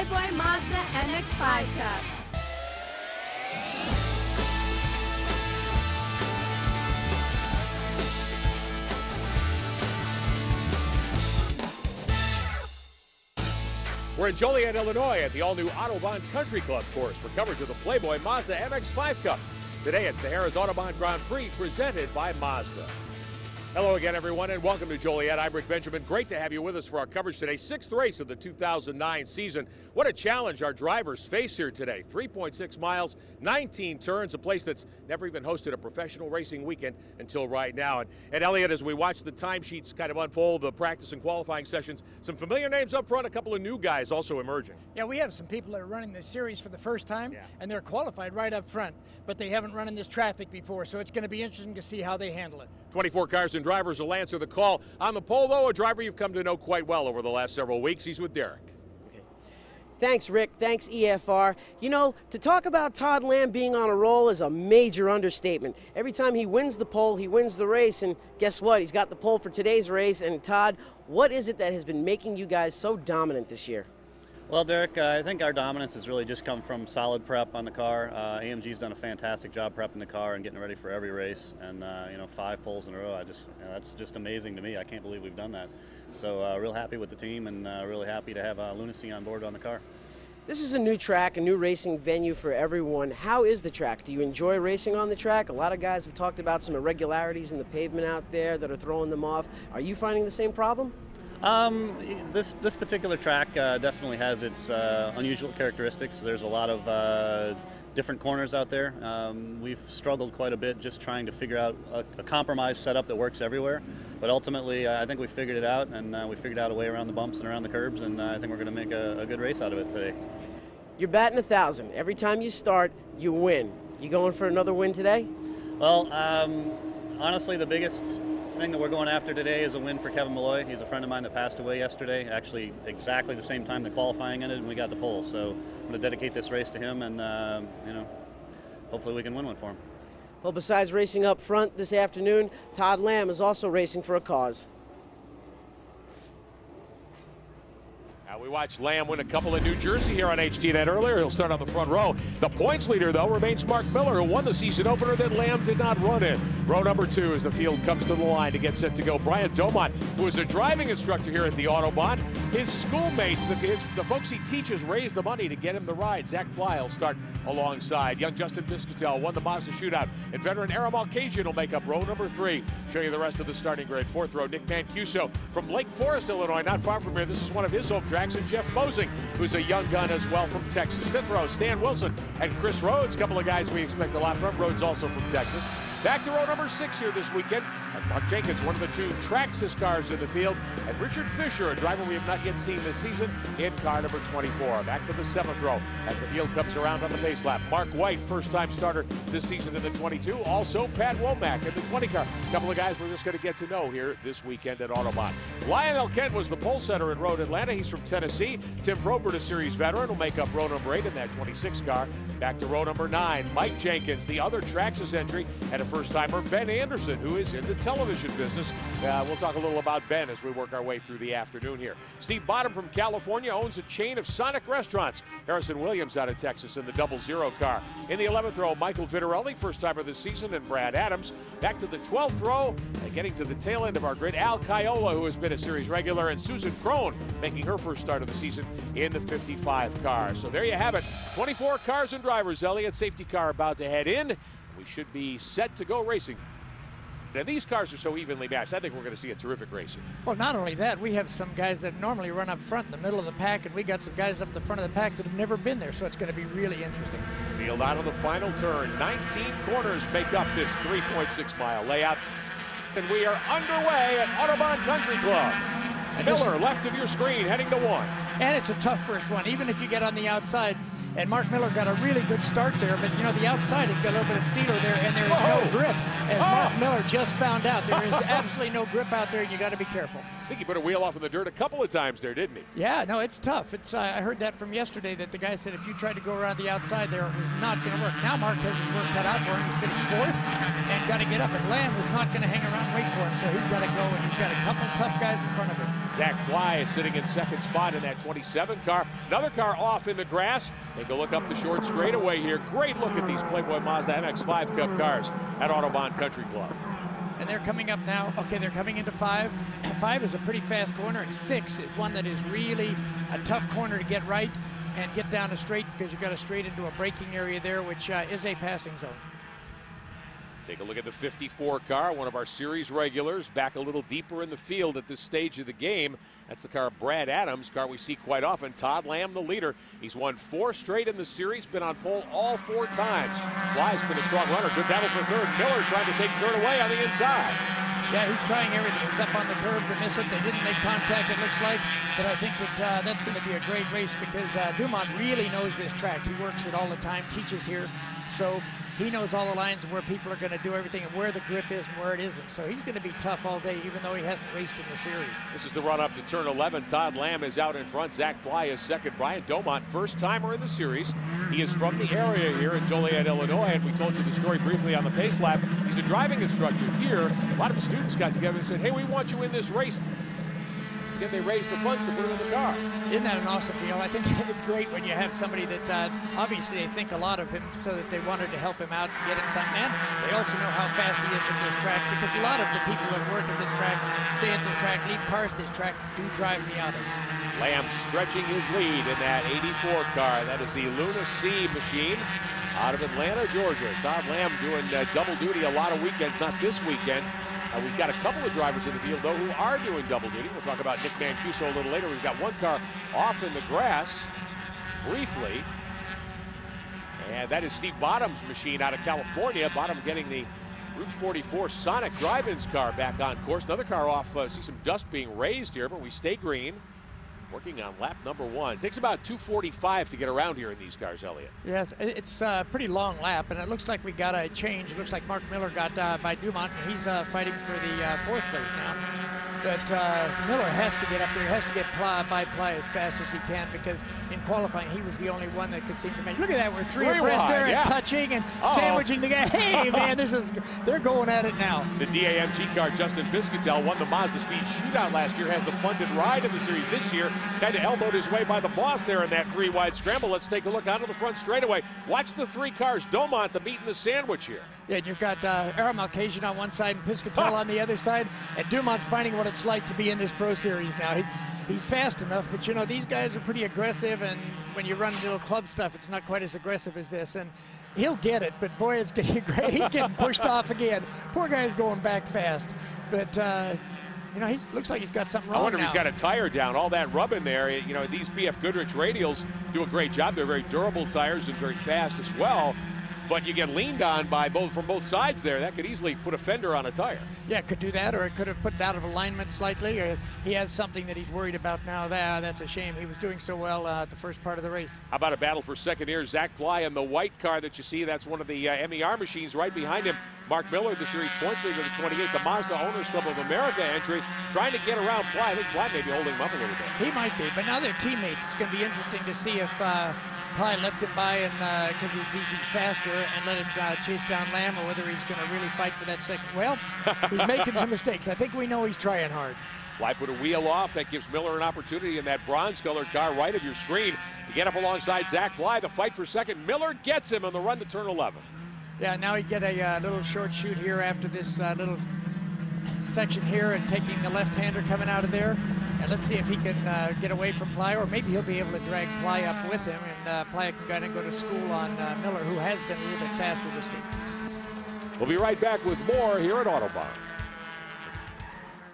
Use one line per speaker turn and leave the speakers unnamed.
Playboy Mazda MX-5 Cup.
We're in Joliet, Illinois at the all-new Autobahn Country Club course for coverage of the Playboy Mazda MX-5 Cup. Today it's the Harrah's Autobahn Grand Prix presented by Mazda. Hello again, everyone, and welcome to Joliet. I'm Rick Benjamin. Great to have you with us for our coverage today. Sixth race of the 2009 season. What a challenge our drivers face here today. 3.6 miles, 19 turns, a place that's never even hosted a professional racing weekend until right now. And Elliot, as we watch the timesheets kind of unfold, the practice and qualifying sessions, some familiar names up front, a couple of new guys also emerging.
Yeah, we have some people that are running this series for the first time, and they're qualified right up front, but they haven't run in this traffic before, so it's going to be interesting to see how they handle it. 24 cars and
drivers will answer the call. On the pole, though, a driver you've come to know quite well over the last several weeks. He's with Derek.
Thanks, Rick. Thanks, EFR. You know, to talk about Todd Lamb being on a roll is a major understatement. Every time he wins the pole, he wins the race, and guess what? He's got the pole for today's race. And Todd, what is it that has been making you guys so dominant this year?
Well, Derek, I think our dominance has really just come from solid prep on the car. AMG's done a fantastic job prepping the car and getting ready for every race. And, you know, 5 poles in a row, that's just amazing to me. I can't believe we've done that. So real happy with the team and really happy to have Lunacy on board on the car.
This is a new track, a new racing venue for everyone. How is the track? Do you enjoy racing on the track? A lot of guys have talked about some irregularities in the pavement out there that are throwing them off. Are you finding the same problem?
This particular track definitely has its unusual characteristics. There's a lot of different corners out there. We've struggled quite a bit just trying to figure out a compromise setup that works everywhere. But ultimately, I think we figured it out, and we figured out a way around the bumps and around the curbs, and I think we're going to make a good race out of it today.
You're batting 1,000. Every time you start, you win. You going for another win today?
Well, honestly, the biggest thing that we're going after today is a win for Kevin Malloy. He's a friend of mine that passed away yesterday, actually exactly the same time the qualifying ended and we got the pole. So I'm going to dedicate this race to him, and you know, hopefully we can win one for him.
Well, besides racing up front this afternoon, Todd Lamb is also racing for a cause.
We watched Lamb win a couple in New Jersey here on HDNet earlier. He'll start on the front row. The points leader, though, remains Mark Miller, who won the season opener that Lamb did not run in. Row number 2 as the field comes to the line to get set to go. Brian Domont, who is a driving instructor here at the Autobahn. His schoolmates, the folks he teaches, raise the money to get him the ride. Zach Ply will start alongside. Young Justin Biscatel won the Mazda shootout, and veteran Aaron Malkasian will make up row number 3. Show you the rest of the starting grid. 4th row, Nick Mancuso from Lake Forest, Illinois, not far from here. This is one of his home tracks. And Jeff Mosing, who's a young gun as well from Texas. 5th row, Stan Wilson and Chris Rhodes, a couple of guys we expect a lot from. Rhodes also from Texas. Back to row number 6 here this weekend. And Mark Jenkins, one of the 2 Traxxas cars in the field. And Richard Fisher, a driver we have not yet seen this season, in car number 24. Back to the 7th row as the field comes around on the base lap. Mark White, first-time starter this season in the 22. Also Pat Womack in the 20 car. A couple of guys we're just going to get to know here this weekend at Autobahn. Lionel Kent was the pole setter in Road Atlanta. He's from Tennessee. Tim Probert, a series veteran, will make up row number 8 in that 26 car. Back to row number 9, Mike Jenkins, the other Traxxas entry, and a first-timer, Ben Anderson, who is in the television business. We'll talk a little about Ben as we work our way through the afternoon here. Steve Bottom from California owns a chain of Sonic restaurants. Harrison Williams out of Texas in the 00 car. In the 11th row, Michael Vitarelli, first-timer this season, and Brad Adams. Back to the 12th row, getting to the tail end of our grid, Al Kaiola, who has been a series regular, and Susan Crone making her first start of the season in the 55 car. So there you have it. 24 cars and drivers. Elliott, safety car about to head in. We should be set to go racing. And these cars are so evenly matched, I think we're going to see a terrific racing.
Well, not only that, we have some guys that normally run up front in the middle of the pack, and we got some guys up the front of the pack that have never been there, so it's going to be really interesting.
Field out of the final turn. 19 corners make up this 3.6-mile layout. And we are underway at Autobahn Country Club. And Miller, left of your screen, heading to 1.
And it's a tough first one, even if you get on the outside. And Mark Miller got a really good start there, but you know, the outside has got a little bit of cedar there, and there is no grip. As Mark Miller just found out, there is absolutely no grip out there, and you got to be careful.
I think he put a wheel off in the dirt a couple of times there, didn't he?
Yeah, no, it's tough. It's I heard that from yesterday that the guy said if you tried to go around the outside there, it was not going to work. Now Mark has his work cut out for him. He sits 4th and got to get up, and Lamb is not going to hang around and wait for him, so he's got to go, and he's got a couple tough guys in front of him.
Zach Ply is sitting in second spot in that 27 car. Another car off in the grass. Take a look up the short straightaway here. Great look at these Playboy Mazda MX-5 Cup cars at Autobahn Country Club.
And they're coming up now. Okay, they're coming into 5. 5 is a pretty fast corner, and 6 is one that is really a tough corner to get right and get down a straight, because you've got a straight into a braking area there, which is a passing zone.
Take a look at the 54 car, one of our series regulars, back a little deeper in the field at this stage of the game. That's the car of Brad Adams, car we see quite often. Todd Lamb, the leader. He's won 4 straight in the series, been on pole all 4 times. Fly's been a strong runner. Good battle for third. Miller trying to take third away on the inside.
Yeah, he's trying everything. He's up on the curb to miss it. They didn't make contact, it looks like. But I think that that's going to be a great race, because Dumont really knows this track. He works it all the time, teaches here. So he knows all the lines and where people are going to do everything and where the grip is and where it isn't. So he's going to be tough all day, even though he hasn't raced in the series.
This is the run up to turn 11. Todd Lamb is out in front. Zach Ply is second. Brian Domont, first timer in the series. He is from the area here in Joliet, Illinois, and we told you the story briefly on the Pace Lab. He's a driving instructor here. A lot of the students got together and said, hey, we want you in this race. Again, they raised the funds to put him in the car.
Isn't that an awesome deal? I think it's great when you have somebody that obviously they think a lot of him, so that they wanted to help him out and get him something. And they also know how fast he is at this track, because a lot of the people that work at this track, stay at this track, leave cars at this track, do drive Miatas.
Lamb stretching his lead in that 84 car. That is the Luna C machine out of Atlanta, Georgia. Todd Lamb doing double duty a lot of weekends, not this weekend. We've got a couple of drivers in the field, though, who are doing double duty. We'll talk about Nick Mancuso a little later. We've got one car off in the grass briefly. And that is Steve Bottom's machine out of California. Bottom getting the Route 44 Sonic Drive-Ins car back on course. Another car off. See some dust being raised here, but we stay green. Working on lap number 1. It takes about 2:45 to get around here in these cars, Elliott.
Yes, it's a pretty long lap, and it looks like we got a change. It looks like Mark Miller got by Dumont, and he's fighting for the 4th place now. But Miller has to get up there. He has to get by Ply as fast as he can, because in qualifying he was the only one that could seem to make. Look at that, we're three abreast there, and touching and sandwiching the guy. Hey man, they're going at it now.
The DAMG car, Justin Piscatel, won the Mazda Speed Shootout last year, has the funded ride in the series this year. Kind of elbowed his way by the boss there in that 3-wide scramble. Let's take a look onto the front straightaway. Watch the 3 cars. Domont, the meat and the sandwich here.
Yeah, and you've got Harrah Malkasian on one side and Piscatel on the other side, and Dumont's finding what it's like to be in this Pro Series now. He's fast enough, but you know, these guys are pretty aggressive, and when you run little club stuff, it's not quite as aggressive as this, and he'll get it, but boy, it's getting great. He's getting pushed off again. Poor guy's going back fast, but you know, he looks like he's got something wrong.
I wonder
now.
if he's got a tire down. All that rub in there. You know, these BF Goodrich radials do a great job. They're very durable tires and very fast as well. But you get leaned on by from both sides there. That could easily put a fender on a tire.
Yeah, it could do that, or it could have put it out of alignment slightly. Or he has something that he's worried about now. That's a shame. He was doing so well at the first part of the race.
How about a battle for second here? Zach Ply in the white car that you see. That's one of the MER machines right behind him. Mark Miller, the series points leader, the 28, the Mazda Owners Club of America entry, trying to get around Ply. I think Ply may be holding him up a little bit.
He might be, but now they're teammates. It's going to be interesting to see if Ply lets him by, and because he's faster, and let him chase down Lamb, or whether he's going to really fight for that second. Well, he's making some mistakes. I think we know he's trying hard.
Ply put a wheel off. That gives Miller an opportunity in that bronze-colored car right of your screen to get up alongside Zach Ply. The fight for second. Miller gets him on the run to turn 11.
Yeah, now he get a little short shoot here after this little section here, and taking the left-hander coming out of there. And let's see if he can get away from Ply, or maybe he'll be able to drag Ply up with him, and Ply can kind of go to school on Miller, who has been a little bit faster this week.
We'll be right back with more here at Autobahn.